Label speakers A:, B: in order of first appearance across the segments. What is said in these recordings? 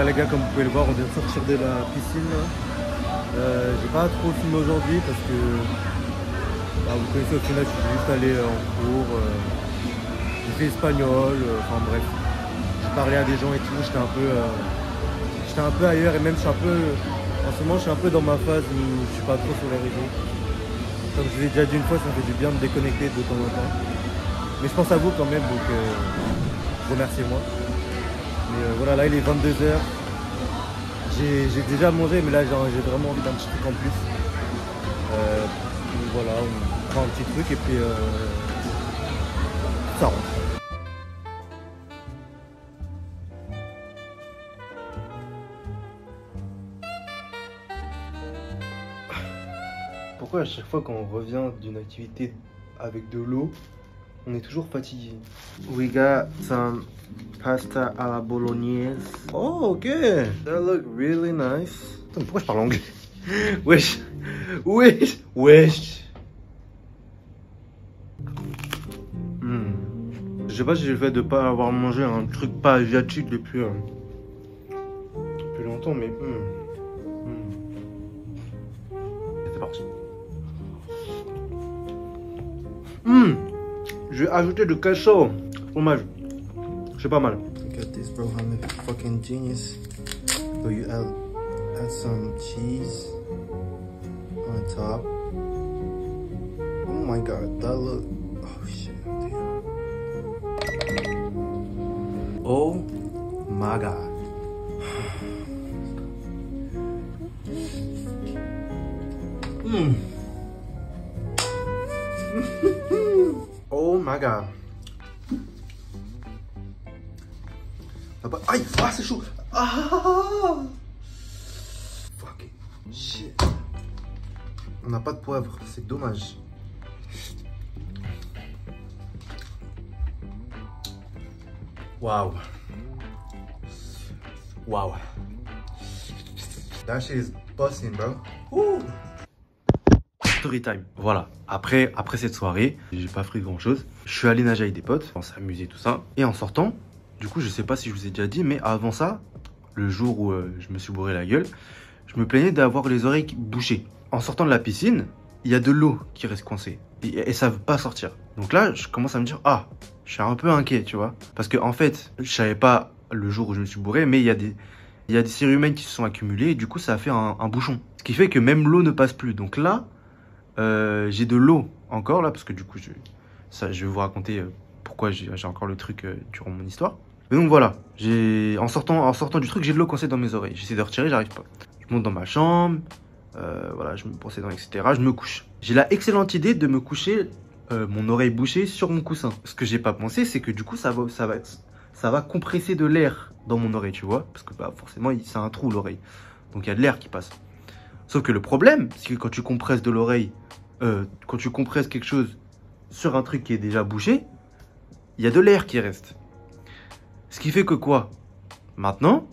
A: les gars, comme vous pouvez le voir, on vient de sortir de la piscine. J'ai pas trop filmé aujourd'hui parce que vous connaissez, au final je suis juste allé en cours, j'ai fait espagnol, enfin bref. J'ai parlé à des gens et tout, j'étais un peu ailleurs et même je suis un peu, en ce moment je suis un peu dans ma phase où je suis pas trop sur les réseaux. Comme je vous l'ai déjà dit une fois, ça fait du bien de déconnecter de temps en temps. Mais je pense à vous quand même, donc remerciez-moi. Mais voilà, là il est 22 h. J'ai déjà mangé, mais là j'ai vraiment envie d'un petit truc en plus. Donc voilà, on prend un petit truc et puis ça rentre. Pourquoi à chaque fois qu'on revient d'une activité avec de l'eau, on est toujours fatigué? We got some pasta à la bolognaise. Oh, ok. That look really nice. Attends, pourquoi je parle anglais? Wesh. Wesh. Wesh. Je sais pas si j'ai le fait de pas avoir mangé un truc pas asiatique depuis longtemps, mais c'est parti. Je vais ajouter du queso, fromage. C'est pas mal. Look at this, bro. I'm a fucking genius. So you add some cheese on top. Oh my god, that look. Oh shit, damn. Oh my god. Oh my god. Aïe, ah c'est chaud. Ah. Fuck shit. On n'a pas de poivre, c'est dommage. Waouh. Waouh. That shit is busting, bro. Ouh. Story time. Voilà. Après cette soirée, j'ai pas pris grand chose. Je suis allé nager avec des potes, on s'est amusé tout ça. Et en sortant, du coup, je sais pas si je vous ai déjà dit, mais avant ça, le jour où je me suis bourré la gueule, je me plaignais d'avoir les oreilles bouchées. En sortant de la piscine, il y a de l'eau qui reste coincée et ça veut pas sortir. Donc là, je commence à me dire, ah, je suis un peu inquiet, tu vois. Parce que en fait, je savais pas le jour où je me suis bourré, mais il y a des cérumen qui se sont accumulés et du coup, ça a fait un bouchon. Ce qui fait que même l'eau ne passe plus. Donc là, j'ai de l'eau encore là, parce que du coup, je vais vous raconter pourquoi j'ai encore le truc durant mon histoire. Mais donc voilà, en sortant du truc, j'ai de l'eau coincée dans mes oreilles. J'essaie de retirer, j'arrive pas. Je monte dans ma chambre, voilà, je me brosse les dents, etc. Je me couche. J'ai la excellente idée de me coucher mon oreille bouchée sur mon coussin. Ce que j'ai pas pensé, c'est que du coup, ça va compresser de l'air dans mon oreille, tu vois. Parce que bah, forcément, c'est un trou l'oreille. Donc il y a de l'air qui passe. Sauf que le problème, c'est que quand tu compresses de l'oreille, quand tu compresses quelque chose sur un truc qui est déjà bouché, il y a de l'air qui reste. Ce qui fait que quoi? Maintenant,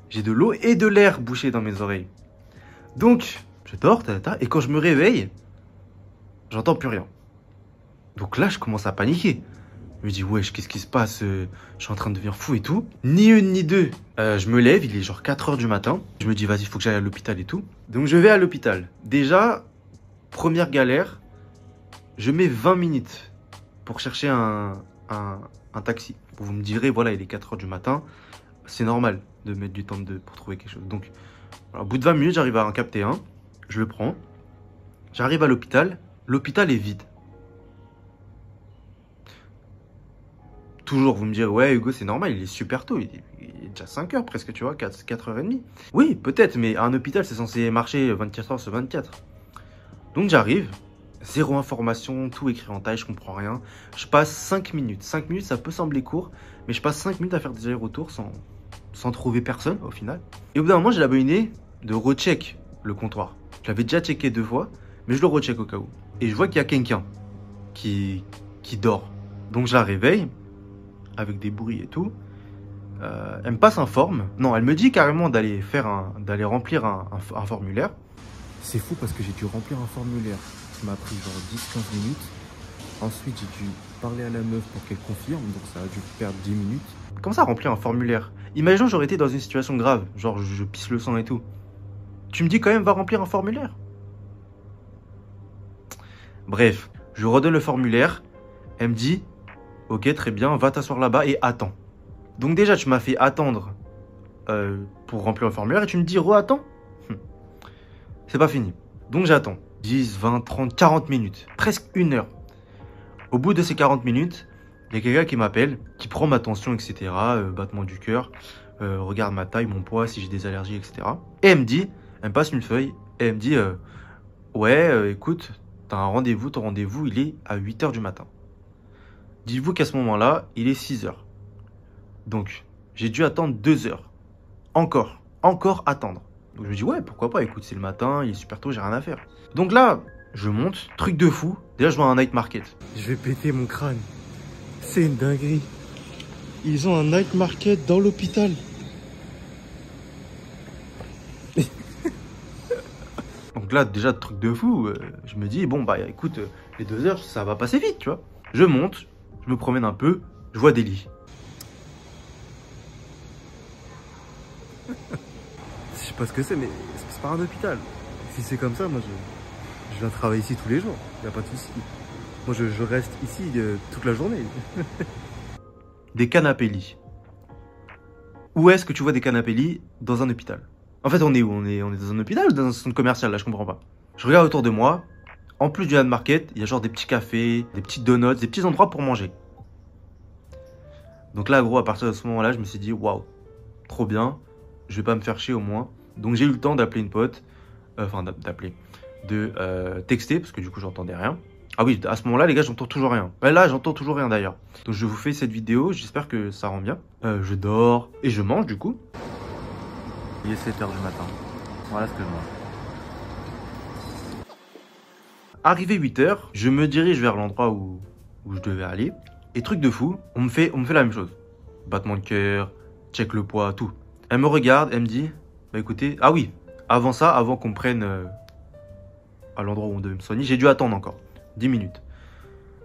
A: j'ai de l'eau et de l'air bouché dans mes oreilles. Donc, je dors, et quand je me réveille, j'entends plus rien. Donc là, je commence à paniquer. Je me dis, wesh, qu'est-ce qui se passe? Je suis en train de devenir fou et tout. Ni une ni deux. Je me lève, il est genre 4 h du matin. Je me dis, vas-y, il faut que j'aille à l'hôpital et tout. Donc je vais à l'hôpital. Déjà, première galère, je mets 20 minutes pour chercher un taxi. Vous me direz, voilà, il est 4 h du matin. C'est normal de mettre du temps pour trouver quelque chose. Donc, voilà, au bout de 20 minutes, j'arrive à en capter un. Je le prends. J'arrive à l'hôpital. L'hôpital est vide. Toujours, vous me direz, ouais, Hugo, c'est normal, il est super tôt. Il est déjà 5 h presque, tu vois, 4 h 30. Oui, peut-être, mais un hôpital, c'est censé marcher 24 h sur 24. Donc, j'arrive. Zéro information, tout écrit en taille, je comprends rien. Je passe 5 minutes. 5 minutes, ça peut sembler court, mais je passe 5 minutes à faire des allers-retours sans trouver personne au final. Et au bout d'un moment, j'ai la bonne idée de recheck le comptoir. Je l'avais déjà checké 2 fois, mais je le recheck au cas où. Et je vois qu'il y a quelqu'un qui dort. Donc je la réveille, avec des bruits et tout. Elle me passe un forme. Non, elle me dit carrément d'aller remplir un formulaire. C'est fou parce que j'ai dû remplir un formulaire. Ça m'a pris genre 10-15 minutes.
B: Ensuite, j'ai dû parler à la meuf pour qu'elle confirme, donc ça a dû perdre 10 minutes.
A: Comment ça remplir un formulaire? Imaginons j'aurais été dans une situation grave, genre je pisse le sang et tout. Tu me dis quand même va remplir un formulaire? Bref, je redonne le formulaire. Elle me dit, ok très bien, va t'asseoir là-bas et attends. Donc déjà tu m'as fait attendre pour remplir le formulaire et tu me dis re-attends. C'est pas fini. Donc j'attends. 10, 20, 30, 40 minutes. Presque une heure. Au bout de ces 40 minutes, il y a quelqu'un qui m'appelle, qui prend ma tension, etc. Battement du cœur, regarde ma taille, mon poids, si j'ai des allergies, etc. Et elle me dit, elle me passe une feuille, et elle me dit, ouais, écoute, t'as un rendez-vous, ton rendez-vous, il est à 8 h du matin. Dites-vous qu'à ce moment-là, il est 6 h. Donc, j'ai dû attendre 2 heures. Encore attendre. Donc je me dis, ouais, pourquoi pas, écoute, c'est le matin, il est super tôt, j'ai rien à faire. Donc là, je monte, truc de fou. Déjà, je vois un night market.
B: Je vais péter mon crâne. C'est une dinguerie. Ils ont un night market dans l'hôpital.
A: Donc là, déjà, truc de fou, je me dis, bon, bah écoute, les 2 heures, ça va passer vite, tu vois. Je monte, je me promène un peu, je vois des lits.
B: Je sais pas ce que c'est, mais c'est pas un hôpital. Si c'est comme ça, moi je viens travailler ici tous les jours. Y a pas de souci. Moi je reste ici toute la journée.
A: Des canapés lits. Où est-ce que tu vois des canapés lits dans un hôpital? En fait, on est où? On est dans un hôpital ou dans un centre commercial? Là, je comprends pas. Je regarde autour de moi. En plus du night market, il y a genre des petits cafés, des petites donuts, des petits endroits pour manger. Donc là, gros, à partir de ce moment-là, je me suis dit, waouh, trop bien. Je vais pas me faire chier au moins. Donc j'ai eu le temps d'appeler une pote. Enfin, de texter, parce que du coup, j'entendais rien. Ah oui, à ce moment-là, les gars, j'entends toujours rien. Là, j'entends toujours rien d'ailleurs. Donc je vous fais cette vidéo, j'espère que ça rend bien. Je dors et je mange du coup. Il est 7 h du matin. Voilà ce que je mange. Arrivé 8 h, je me dirige vers l'endroit où je devais aller. Et truc de fou, on me fait la même chose. Battement de cœur, check le poids, tout. Elle me regarde, elle me dit, bah écoutez, ah oui, avant ça, avant qu'on me prenne à l'endroit où on devait me soigner, j'ai dû attendre encore 10 minutes.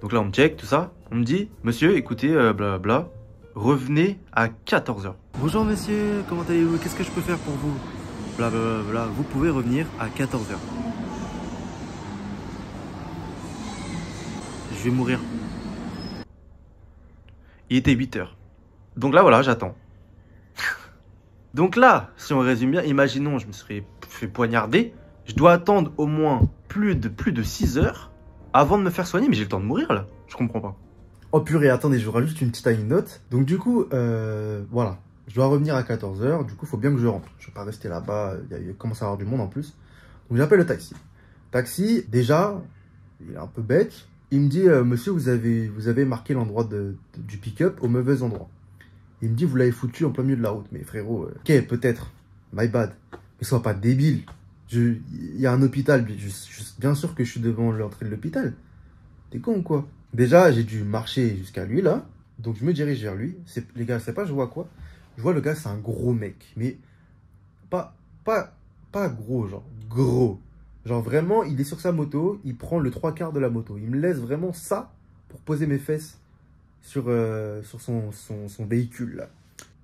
A: Donc là, on me check, tout ça. On me dit, monsieur, écoutez, blablabla, revenez à 14 h.
B: Bonjour monsieur, comment allez-vous? Qu'est-ce que je peux faire pour vous? Blablabla, vous pouvez revenir à 14 h. Je vais mourir.
A: Il était 8 h. Donc là, voilà, j'attends. Donc là, si on résume bien, imaginons, je me serais fait poignarder. Je dois attendre au moins plus de 6 heures avant de me faire soigner. Mais j'ai le temps de mourir là. Je comprends pas.
B: Oh purée, attendez, je vous rajoute une petite anecdote. Donc du coup, voilà. Je dois revenir à 14 h. Du coup, il faut bien que je rentre. Je ne vais pas rester là-bas. Il commence à y avoir du monde en plus. Donc j'appelle le taxi. Taxi, déjà, il est un peu bête. Il me dit, monsieur, vous avez marqué l'endroit du pick-up au mauvais endroit. Il me dit, vous l'avez foutu en plein milieu de la route. Mais frérot, ok, peut-être, my bad. Mais sois pas débile. Il y a un hôpital, bien sûr que je suis devant l'entrée de l'hôpital. T'es con ou quoi? Déjà, j'ai dû marcher jusqu'à lui, là. Donc, je me dirige vers lui. Les gars, je sais pas, je vois quoi? Je vois le gars, c'est un gros mec. Mais pas gros, genre, gros. Genre, vraiment, il est sur sa moto. Il prend le 3/4 de la moto. Il me laisse vraiment ça pour poser mes fesses sur son véhicule là.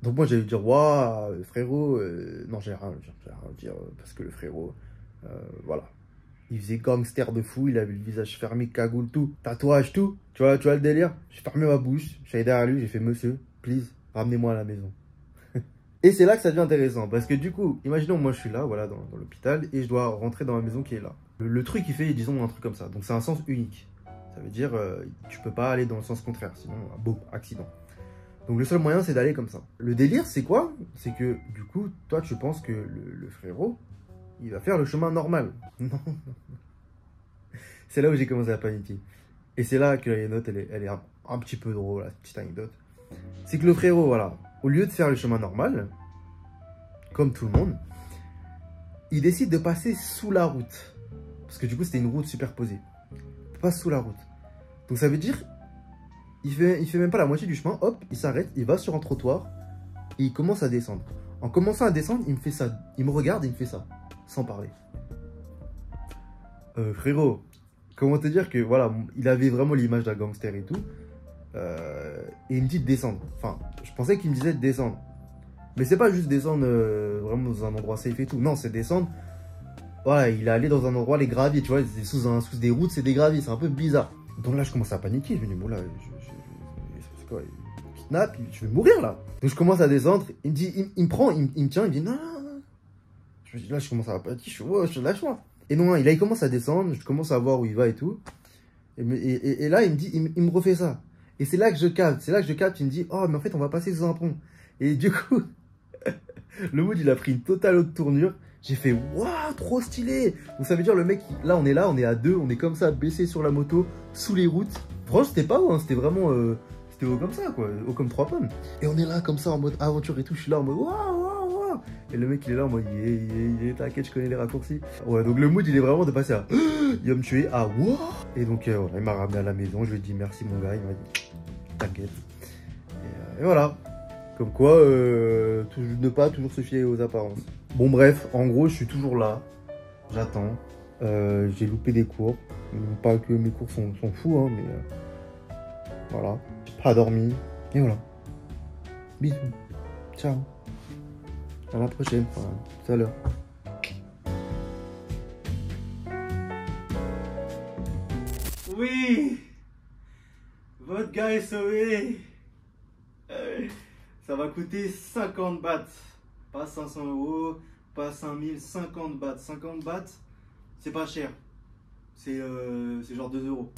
B: Donc moi j'allais dire waouh frérot, non j'ai rien à dire parce que le frérot voilà, il faisait gangster de fou, il avait le visage fermé, cagoule, tout, tatouage, tout, tu vois le délire. J'ai fermé ma bouche, j'allais derrière lui, j'ai fait monsieur, please, ramenez-moi à la maison. Et c'est là que ça devient intéressant parce que du coup, imaginons moi je suis là, voilà, dans l'hôpital et je dois rentrer dans la maison qui est là. Le truc il fait, disons, un truc comme ça, donc c'est un sens unique. Ça veut dire, tu peux pas aller dans le sens contraire, sinon, boum, accident. Donc le seul moyen, c'est d'aller comme ça. Le délire, c'est quoi? C'est que, du coup, toi, tu penses que le frérot, il va faire le chemin normal. Non. C'est là où j'ai commencé à paniquer. Et c'est là que l'anecdote, elle est un petit peu drôle, la petite anecdote. C'est que le frérot, voilà, au lieu de faire le chemin normal, comme tout le monde, il décide de passer sous la route. Parce que du coup, c'était une route superposée. Il passe sous la route. Donc ça veut dire, il fait même pas la moitié du chemin, hop, il s'arrête, il va sur un trottoir, et il commence à descendre. En commençant à descendre, il me fait ça. Il me regarde et il me fait ça, sans parler. Frérot, comment te dire que voilà, il avait vraiment l'image d'un gangster et tout. Et il me dit de descendre. Enfin, je pensais qu'il me disait de descendre. Mais c'est pas juste descendre vraiment dans un endroit safe et tout. Non, c'est descendre. Voilà, il est allé dans un endroit, les graviers, tu vois, sous des routes, c'est des graviers, c'est un peu bizarre. Donc là, je commence à paniquer. Je me dis, bon là, c'est quoi, il kidnappe, je vais mourir là. Donc je commence à descendre. Il me dit, il me prend, il me tient, il me dit, non, non, non. Là, je commence à paniquer. Je suis, ouais, je lâche-moi. Et non, là, il commence à descendre. Je commence à voir où il va et tout. Et là, il me dit, il me refait ça. Et c'est là que je capte. C'est là que je capte. Il me dit, oh, mais en fait, on va passer sous un pont. Et du coup, le mood, il a pris une totale autre tournure. J'ai fait, waouh, trop stylé. Donc ça veut dire, le mec, là, on est à deux. On est comme ça, baissé sur la moto, sous les routes. Franchement, c'était pas haut, hein, c'était vraiment, c'était haut comme ça, quoi. Haut comme 3 pommes. Et on est là, comme ça, en mode aventure et tout. Je suis là, en mode, waouh, waouh, waouh. Et le mec, il est là, en mode, t'inquiète, je connais les raccourcis. Ouais, donc le mood, il est vraiment de passer à, il va me tuer, à, waouh. Et donc, voilà, il m'a ramené à la maison. Je lui ai dit, merci, mon gars. Il m'a dit, t'inquiète. Et voilà. Comme quoi, ne pas toujours se fier aux apparences. Bon bref, en gros, je suis toujours là. J'attends. J'ai loupé des cours. Pas que mes cours sont fous, hein, mais voilà. J'ai pas dormi. Et voilà. Bisous. Ciao. À la prochaine. Enfin, tout à l'heure.
A: Oui, votre gars est sauvé. Ça va coûter 50 bahts, pas 500 €, pas 5000, 50 bahts. 50 bahts, c'est pas cher. C'est genre 2 €.